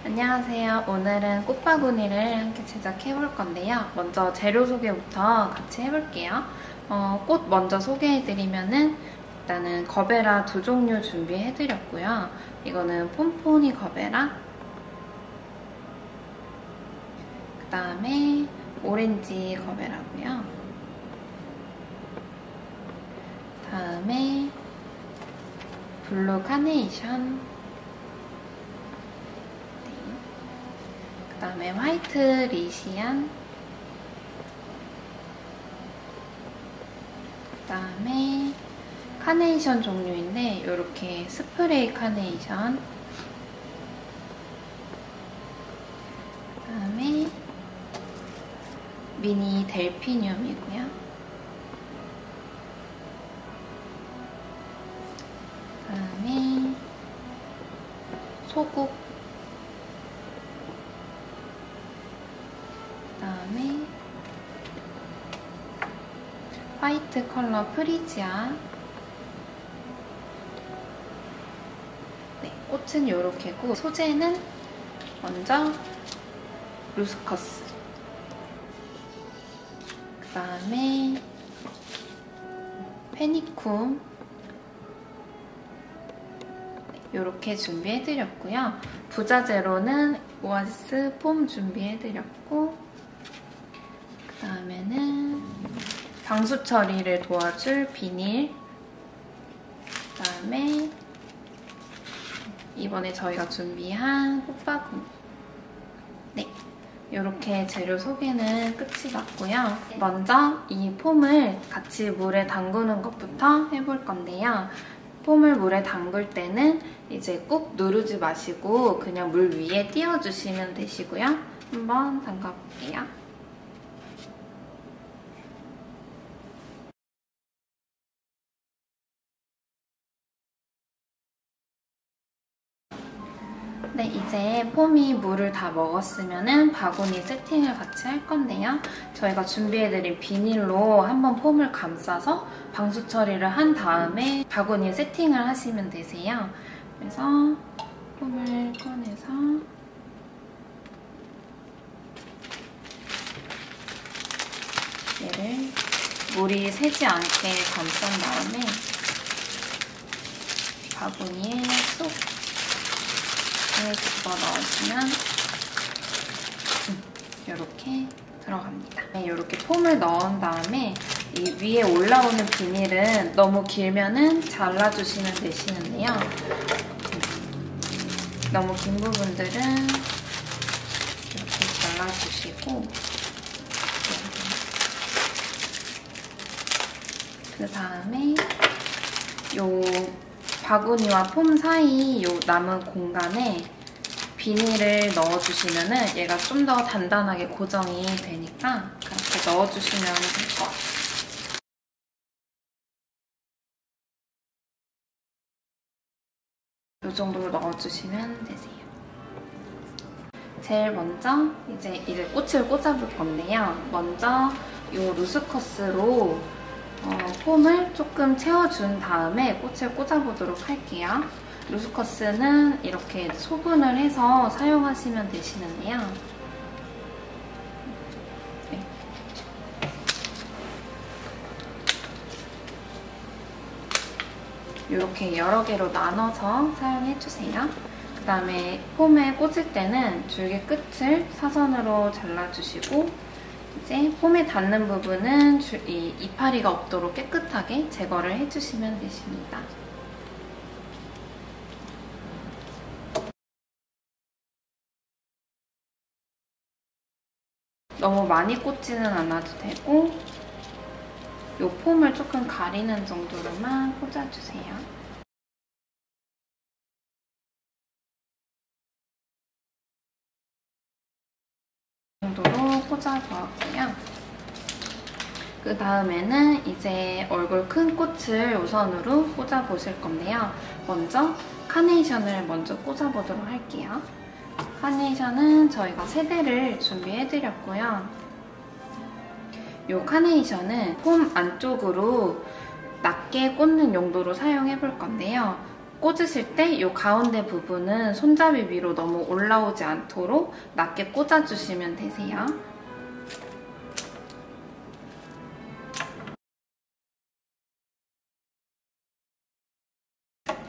안녕하세요. 오늘은 꽃바구니를 함께 제작해 볼 건데요. 먼저 재료 소개부터 같이 해볼게요. 꽃 먼저 소개해드리면은 일단은 거베라 2종류 준비해드렸고요. 이거는 폼포니 거베라, 그 다음에 오렌지 거베라고요. 다음에 블루 카네이션, 그 다음에 화이트 리시안, 그 다음에 카네이션 종류인데 이렇게 스프레이 카네이션, 그 다음에 미니 델피늄이고요. 그 다음에 소국, 그 다음에 화이트 컬러 프리지아. 네, 꽃은 요렇게고 소재는 먼저 루스커스, 그 다음에 페니쿰 이렇게 준비해드렸고요. 부자재로는 오아시스 폼 준비해드렸고, 그 다음에는 방수 처리를 도와줄 비닐, 그 다음에 이번에 저희가 준비한 꽃바구니. 네, 이렇게 재료 소개는 끝이 났고요. 먼저 이 폼을 같이 물에 담그는 것부터 해볼 건데요. 폼을 물에 담글 때는 이제 꾹 누르지 마시고 그냥 물 위에 띄워주시면 되시고요. 한번 담가볼게요. 네, 이제 폼이 물을 다 먹었으면 바구니 세팅을 같이 할 건데요. 저희가 준비해드린 비닐로 한번 폼을 감싸서 방수 처리를 한 다음에 바구니에 세팅을 하시면 되세요. 그래서 폼을 꺼내서 얘를 물이 새지 않게 감싼 다음에 바구니에 쏙 집어 넣으시면 이렇게 들어갑니다. 이렇게 폼을 넣은 다음에 이 위에 올라오는 비닐은 너무 길면은 잘라주시면 되시는데요. 너무 긴 부분들은 이렇게 잘라주시고, 그 다음에 요 바구니와 폼 사이 요 남은 공간에 비닐을 넣어주시면은 얘가 좀 더 단단하게 고정이 되니까 그렇게 넣어주시면 될 것 같아요. 이 정도로 넣어주시면 되세요. 제일 먼저 이제 꽃을 꽂아볼 건데요. 먼저 이 루스커스로 폼을 조금 채워준 다음에 꽃을 꽂아보도록 할게요. 루스커스는 이렇게 소분을 해서 사용하시면 되시는데요. 네. 이렇게 여러 개로 나눠서 사용해주세요. 그 다음에 폼에 꽂을 때는 줄기 끝을 사선으로 잘라주시고, 이제 폼에 닿는 부분은 이 이파리가 없도록 깨끗하게 제거를 해주시면 되십니다. 너무 많이 꽂지는 않아도 되고 이 폼을 조금 가리는 정도로만 꽂아주세요. 정도로 꽂아보았고요. 그 다음에는 이제 얼굴 큰 꽃을 우선으로 꽂아보실 건데요. 먼저 카네이션을 먼저 꽂아보도록 할게요. 카네이션은 저희가 3대를 준비해드렸고요. 이 카네이션은 폼 안쪽으로 낮게 꽂는 용도로 사용해볼 건데요. 꽂으실 때 이 가운데 부분은 손잡이 위로 너무 올라오지 않도록 낮게 꽂아주시면 되세요.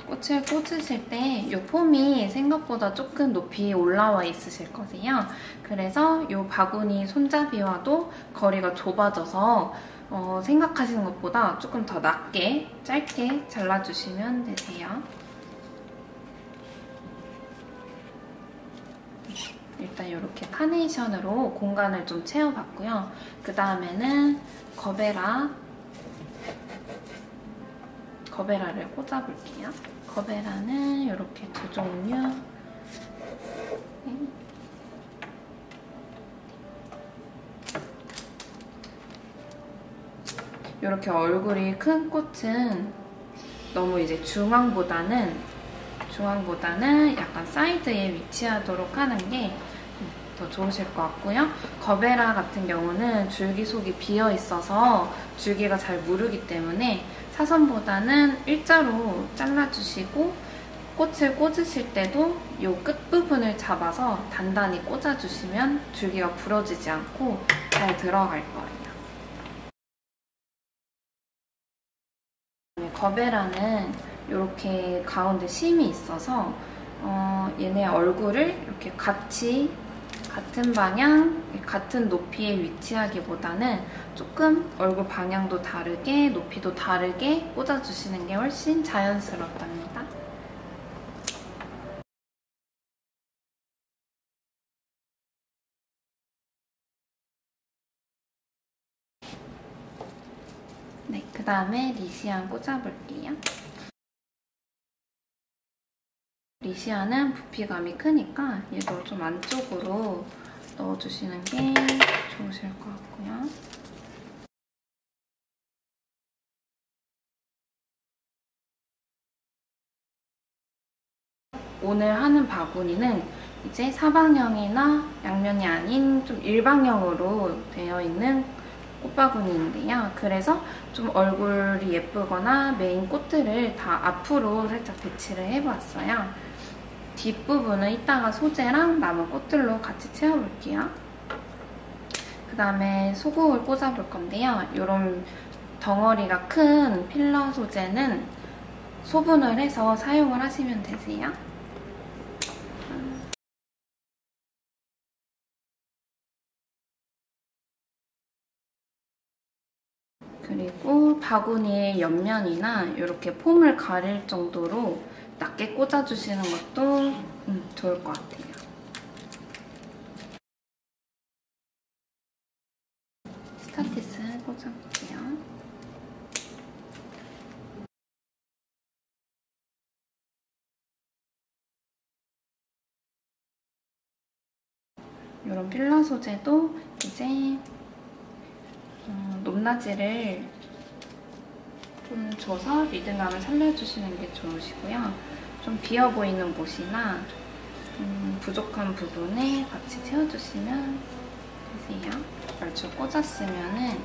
꽃을 꽂으실 때 이 폼이 생각보다 조금 높이 올라와 있으실 거세요. 그래서 이 바구니 손잡이와도 거리가 좁아져서 생각하시는 것보다 조금 더 낮게 짧게 잘라주시면 되세요. 일단 이렇게 카네이션으로 공간을 좀 채워봤고요. 그 다음에는 거베라를 꽂아볼게요. 거베라는 이렇게 두 종류. 이렇게 얼굴이 큰 꽃은 너무 이제 중앙보다는 약간 사이드에 위치하도록 하는 게 더 좋으실 것 같고요. 거베라 같은 경우는 줄기 속이 비어 있어서 줄기가 잘 무르기 때문에 사선보다는 일자로 잘라주시고 꽃을 꽂으실 때도 이 끝부분을 잡아서 단단히 꽂아주시면 줄기가 부러지지 않고 잘 들어갈 거예요. 거베라는 이렇게 가운데 심이 있어서 얘네 얼굴을 이렇게 같은 방향, 같은 높이에 위치하기보다는 조금 얼굴 방향도 다르게, 높이도 다르게 꽂아주시는 게 훨씬 자연스럽답니다. 네, 그 다음에 리시안 꽂아볼게요. 리시안은 부피감이 크니까 얘도 좀 안쪽으로 넣어주시는 게 좋으실 것 같고요. 오늘 하는 바구니는 이제 사방형이나 양면이 아닌 좀 일방형으로 되어 있는 꽃바구니인데요. 그래서 좀 얼굴이 예쁘거나 메인 꽃들을 다 앞으로 살짝 배치를 해보았어요. 뒷부분은 이따가 소재랑 남은 꽃들로 같이 채워볼게요. 그 다음에 소국을 꽂아볼 건데요. 이런 덩어리가 큰 필러 소재는 소분을 해서 사용을 하시면 되세요. 그리고 바구니의 옆면이나 이렇게 폼을 가릴 정도로 낮게 꽂아주시는 것도 좋을 것 같아요. 스타티스 꽂아볼게요. 이런 필러 소재도 이제 높낮이를 좀 줘서 리드감을 살려주시는 게 좋으시고요. 좀 비어 보이는 곳이나 부족한 부분에 같이 채워주시면 되세요. 얼추 꽂았으면은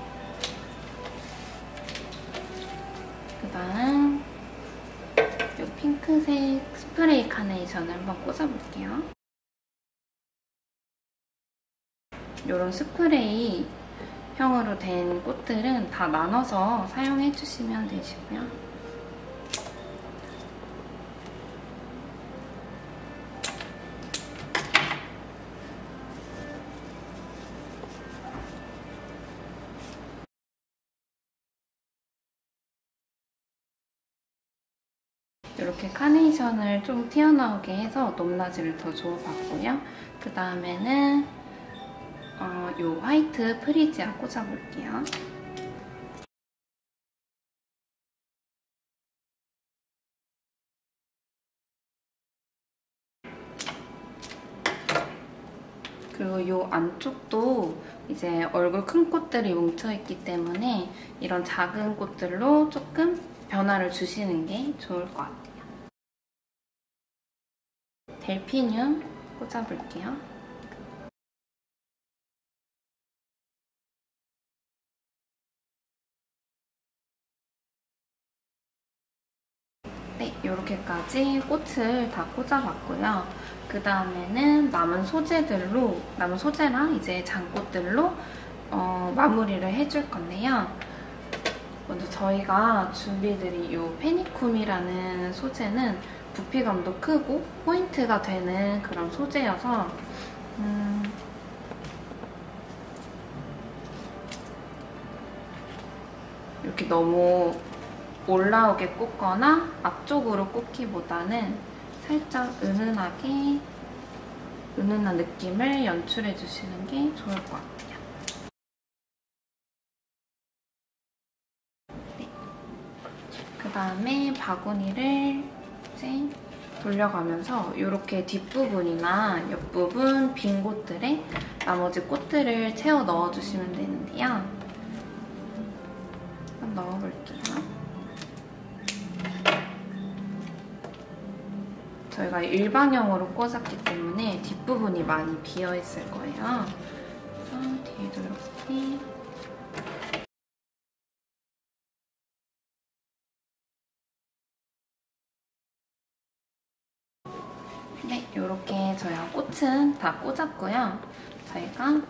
그 다음 이 핑크색 스프레이 카네이션을 한번 꽂아볼게요. 이런 스프레이 형으로 된 꽃들은 다 나눠서 사용해주시면 되시고요. 이렇게 카네이션을 좀 튀어나오게 해서 높낮이를 더 줘봤고요. 그 다음에는 이 화이트 프리지아 꽂아볼게요. 그리고 이 안쪽도 이제 얼굴 큰 꽃들이 뭉쳐있기 때문에 이런 작은 꽃들로 조금 변화를 주시는 게 좋을 것 같아요. 델피늄 꽂아볼게요. 네, 이렇게까지 여기까지 꽃을 다 꽂아봤고요. 그 다음에는 남은 소재랑 이제 장꽃들로 마무리를 해줄 건데요. 먼저 저희가 준비드린 이 페니쿰이라는 소재는 부피감도 크고 포인트가 되는 그런 소재여서 이렇게 너무 올라오게 꽂거나 앞쪽으로 꽂기보다는 살짝 은은한 느낌을 연출해 주시는 게 좋을 것 같아요. 네. 그 다음에 바구니를 이제 돌려가면서 이렇게 뒷부분이나 옆부분 빈 곳들에 나머지 꽃들을 채워 넣어주시면 되는데요. 한번 넣어볼게요. 저희가 일반형으로 꽂았기 때문에 뒷부분이 많이 비어있을 거예요. 그래서 뒤에도 이렇게 네, 이렇게 저희가 꽃은 다 꽂았고요. 저희가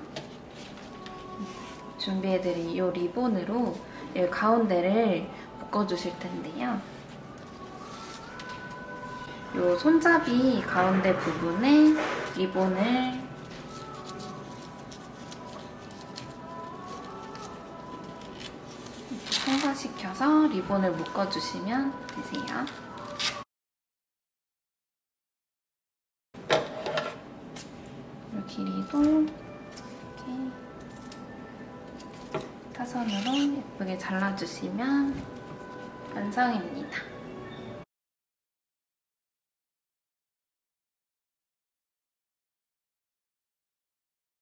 준비해드린 이 리본으로 이 가운데를 묶어주실 텐데요. 이 손잡이 가운데 부분에 리본을 통과시켜서 리본을 묶어주시면 되세요. 이 길이도 이렇게 타선으로 예쁘게 잘라주시면 완성입니다.